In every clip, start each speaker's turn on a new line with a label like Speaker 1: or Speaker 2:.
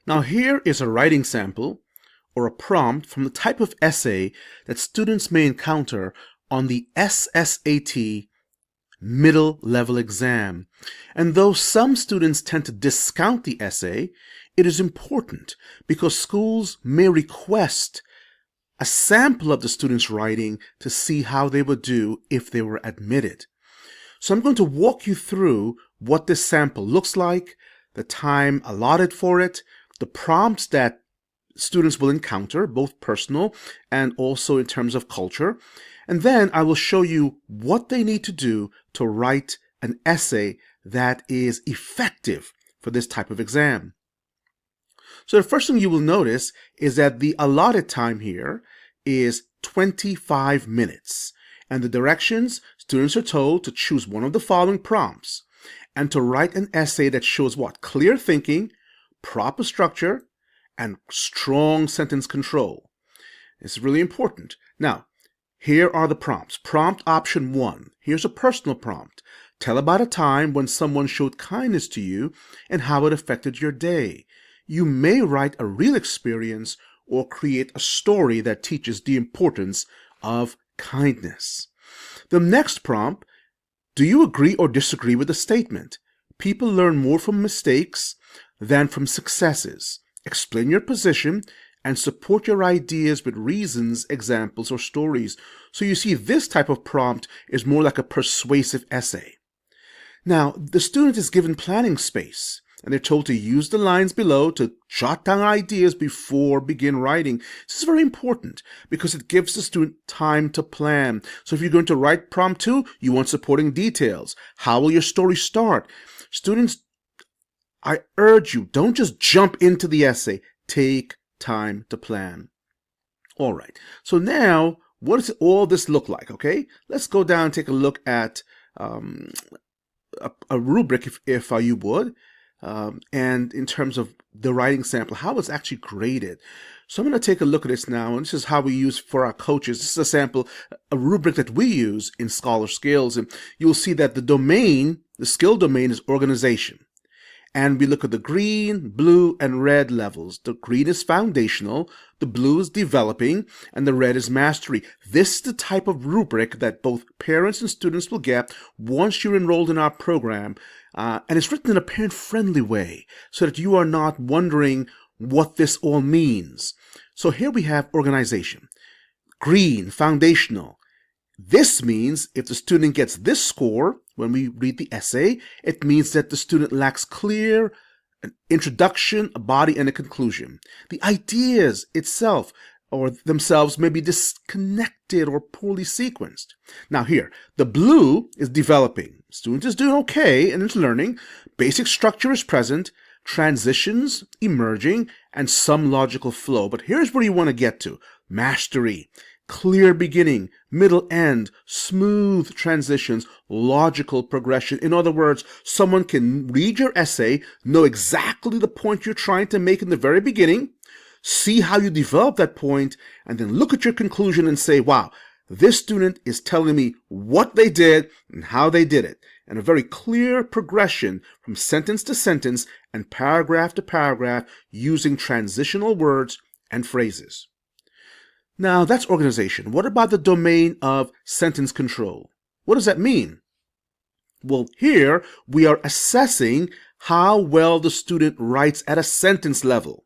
Speaker 1: Now here is a writing sample or a prompt from the type of essay that students may encounter on the SSAT middle level exam. And though some students tend to discount the essay, it is important because schools may request a sample of the student's writing to see how they would do if they were admitted. So I'm going to walk you through what this sample looks like, the time allotted for it, the prompts that students will encounter, both personal and also in terms of culture. And then I will show you what they need to do to write an essay that is effective for this type of exam. So the first thing you will notice is that the allotted time here is 25 minutes. And the directions, students are told to choose one of the following prompts and to write an essay that shows what? Clear thinking, proper structure, and strong sentence control. It's really important. Now, here are the prompts. Prompt option 1. Here's a personal prompt. Tell about a time when someone showed kindness to you and how it affected your day. You may write a real experience or create a story that teaches the importance of kindness. The next prompt, do you agree or disagree with the statement? People learn more from mistakes than from successes. Explain your position and support your ideas with reasons, examples, or stories. So you see, this type of prompt is more like a persuasive essay. Now, the student is given planning space, and they're told to use the lines below to jot down ideas before begin writing. This is very important because it gives the student time to plan. So if you're going to write prompt 2, you want supporting details. How will your story start? Students, I urge you, don't just jump into the essay. Take time to plan. All right. So now, what does all this look like? Okay, let's go down and take a look at a rubric, if you would, and in terms of the writing sample, how it's actually graded. So I'm going to take a look at this now, and this is how we use for our coaches. This is a sample, a rubric that we use in Scholar Skills, and you'll see that the domain, the skill domain, is organization. And we look at the green, blue, and red levels. The green is foundational, the blue is developing, and the red is mastery. This is the type of rubric that both parents and students will get once you're enrolled in our program. And it's written in a parent-friendly way so that you are not wondering what this all means. So here we have organization. Green, foundational. This means if the student gets this score when we read the essay, it means that the student lacks clear an introduction, a body, and a conclusion. The ideas itself or themselves may be disconnected or poorly sequenced. Now here, the blue is developing. Student is doing okay and is learning. Basic structure is present, transitions emerging, and some logical flow. But here's where you want to get to. Mastery. Clear beginning, middle, end, smooth transitions, logical progression. In other words, someone can read your essay, know exactly the point you're trying to make in the very beginning, see how you develop that point, and then look at your conclusion and say, wow, this student is telling me what they did and how they did it. And a very clear progression from sentence to sentence and paragraph to paragraph using transitional words and phrases. Now, that's organization. What about the domain of sentence control? What does that mean? Well, here we are assessing how well the student writes at a sentence level.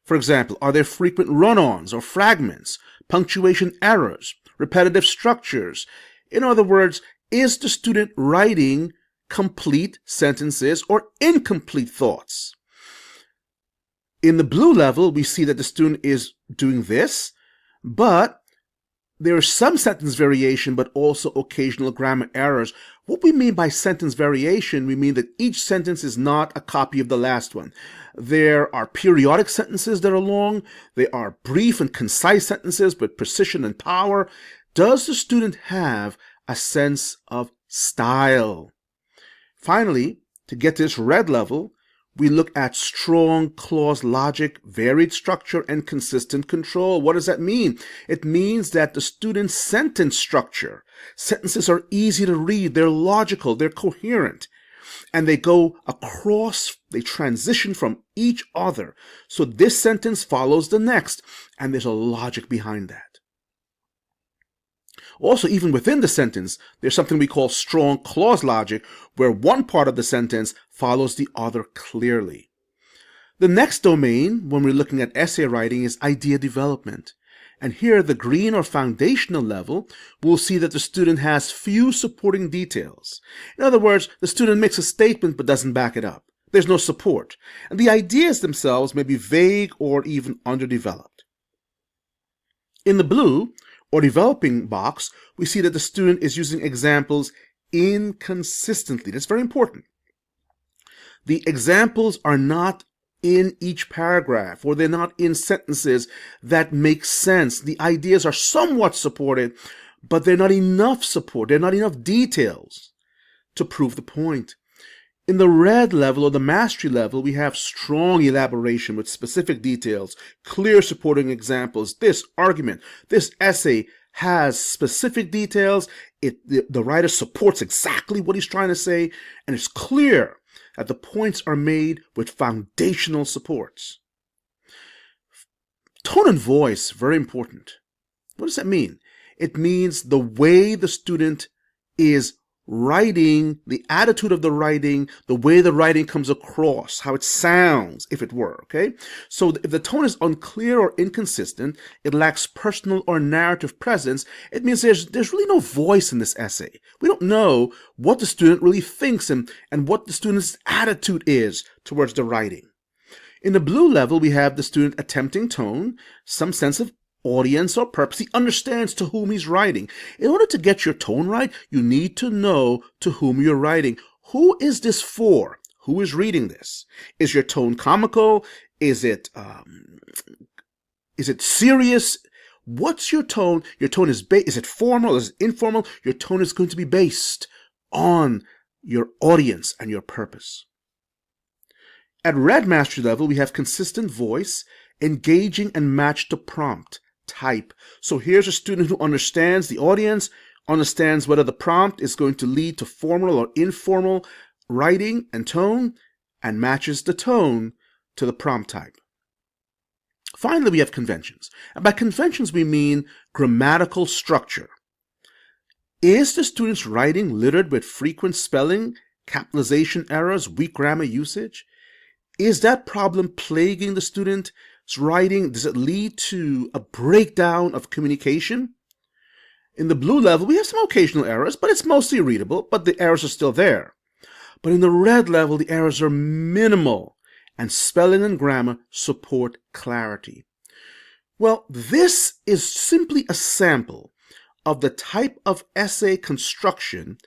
Speaker 1: For example, are there frequent run-ons or fragments, punctuation errors, repetitive structures? In other words, is the student writing complete sentences or incomplete thoughts? In the blue level, we see that the student is doing this, but there is some sentence variation, but also occasional grammar errors. What we mean by sentence variation, we mean that each sentence is not a copy of the last one. There are periodic sentences that are long. There are brief and concise sentences with precision and power. Does the student have a sense of style? Finally, to get to this red level, we look at strong clause logic, varied structure, and consistent control. What does that mean? It means that the student's sentence structure, sentences are easy to read, they're logical, they're coherent. and they go across, they transition from each other. So this sentence follows the next, and there's a logic behind that. Also, even within the sentence, there's something we call strong clause logic, where one part of the sentence follows the other clearly. The next domain, when we're looking at essay writing, is idea development. And here, the green or foundational level, we'll see that the student has few supporting details. In other words, the student makes a statement but doesn't back it up. There's no support. And the ideas themselves may be vague or even underdeveloped. In the blue, or developing box, we see that the student is using examples inconsistently. That's very important. The examples are not in each paragraph, or they're not in sentences that make sense. The ideas are somewhat supported, but they're not enough support. They're not enough details to prove the point. In the red level, or the mastery level, we have strong elaboration with specific details, clear supporting examples. This argument, this essay has specific details. The writer supports exactly what he's trying to say, and it's clear that the points are made with foundational supports. Tone and voice, very important. What does that mean? It means the way the student is writing, the attitude of the writing, the way the writing comes across, how it sounds, if it were, okay? So if the tone is unclear or inconsistent, it lacks personal or narrative presence, it means there's really no voice in this essay. We don't know what the student really thinks and what the student's attitude is towards the writing. In the blue level, we have the student attempting tone, some sense of audience or purpose. He understands to whom he's writing. In order to get your tone right, you need to know to whom you're writing. Who is this for? Who is reading this? Is your tone comical? Is it serious? What's your tone? Your tone is it formal? Is it informal? Your tone is going to be based on your audience and your purpose. At red mastery level, we have consistent voice, engaging and match to prompt. Type. So here's a student who understands the audience, understands whether the prompt is going to lead to formal or informal writing and tone, and matches the tone to the prompt type. Finally, we have conventions. And by conventions, we mean grammatical structure. Is the student's writing littered with frequent spelling, capitalization errors, weak grammar usage? Is that problem plaguing the student's writing? Does it lead to a breakdown of communication? In the blue level, we have some occasional errors, but it's mostly readable, but the errors are still there. But in the red level, the errors are minimal, and spelling and grammar support clarity. Well, this is simply a sample of the type of essay construction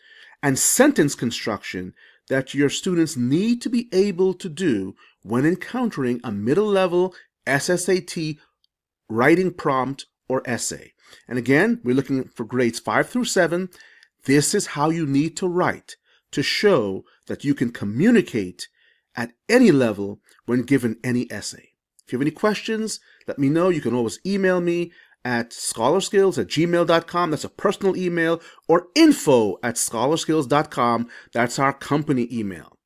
Speaker 1: and sentence construction that your students need to be able to do when encountering a middle-level SSAT writing prompt or essay. And again, we're looking for grades 5 through 7. This is how you need to write to show that you can communicate at any level when given any essay. If you have any questions, let me know. You can always email me at scholarskills@gmail.com. That's a personal email, or info@scholarskills.com. That's our company email.